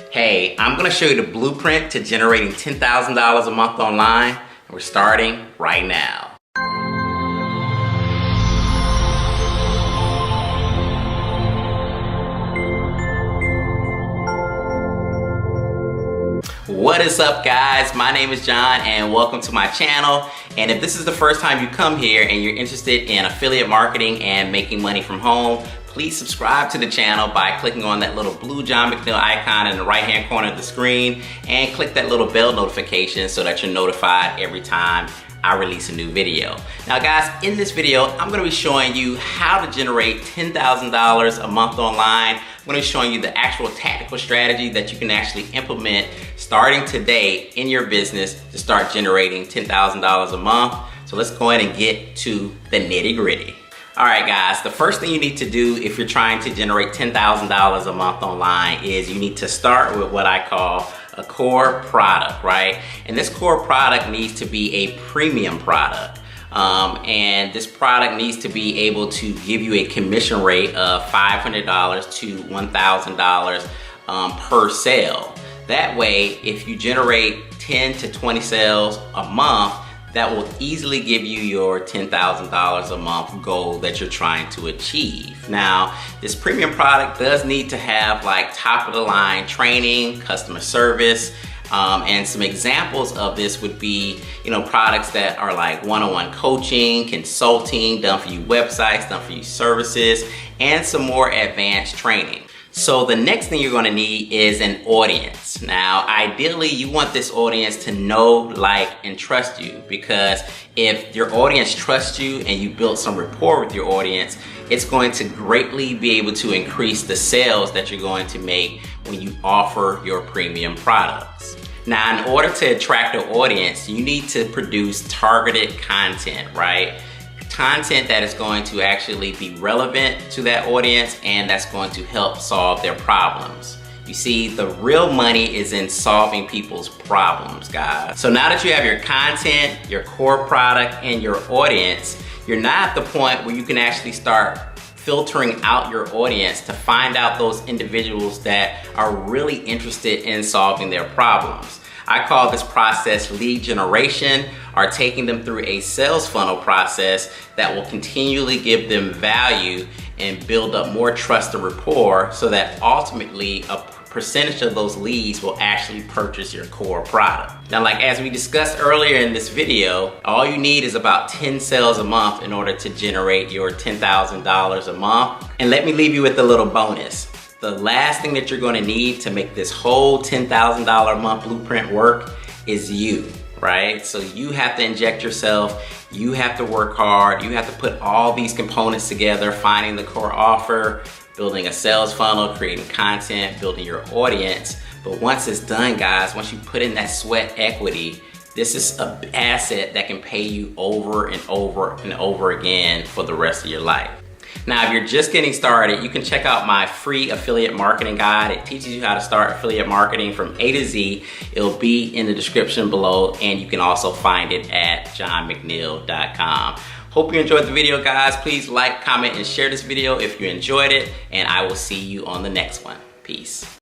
Hey, I'm gonna show you the blueprint to generating $10,000 a month online. And we're starting right now. What is up, guys? My name is John and welcome to my channel. And if this is the first time you come here and you're interested in affiliate marketing and making money from home, please subscribe to the channel by clicking on that little blue John McNeil icon in the right hand corner of the screen and click that little bell notification so that you're notified every time I release a new video. Now guys, in this video, I'm gonna be showing you how to generate $10,000 a month online. I'm gonna be showing you the actual tactical strategy that you can actually implement starting today in your business to start generating $10,000 a month. So let's go ahead and get to the nitty gritty. All right guys, the first thing you need to do if you're trying to generate $10,000 a month online is you need to start with what I call a core product, right? And this core product needs to be a premium product. And this product needs to be able to give you a commission rate of $500 to $1,000 per sale. That way, if you generate 10 to 20 sales a month, that will easily give you your $10,000 a month goal that you're trying to achieve. Now, this premium product does need to have like top of the line training, customer service, and some examples of this would be, products that are like one-on-one coaching, consulting, done for you websites, done for you services, and some more advanced training. So the next thing you're gonna need is an audience. Now, ideally, you want this audience to know, like, and trust you, because if your audience trusts you and you build some rapport with your audience, it's going to greatly be able to increase the sales that you're going to make when you offer your premium products. Now, in order to attract an audience, you need to produce targeted content, right? Content that is going to actually be relevant to that audience and that's going to help solve their problems. You see, the real money is in solving people's problems, guys. So now that you have your content, your core product, and your audience, you're not at the point where you can actually start filtering out your audience to find out those individuals that are really interested in solving their problems. I call this process lead generation, or taking them through a sales funnel process that will continually give them value and build up more trust and rapport so that ultimately a percentage of those leads will actually purchase your core product. Now, like as we discussed earlier in this video, all you need is about 10 sales a month in order to generate your $10,000 a month. And let me leave you with a little bonus. The last thing that you're gonna need to make this whole $10,000 a month blueprint work is you, right? So you have to inject yourself, you have to work hard, you have to put all these components together, finding the core offer, building a sales funnel, creating content, building your audience. But once it's done, guys, once you put in that sweat equity, this is an asset that can pay you over and over and over again for the rest of your life. Now, if you're just getting started, you can check out my free affiliate marketing guide. It teaches you how to start affiliate marketing from A to Z. It'll be in the description below, and you can also find it at johnmcneil.com. Hope you enjoyed the video, guys. Please like, comment, and share this video if you enjoyed it, and I will see you on the next one. Peace.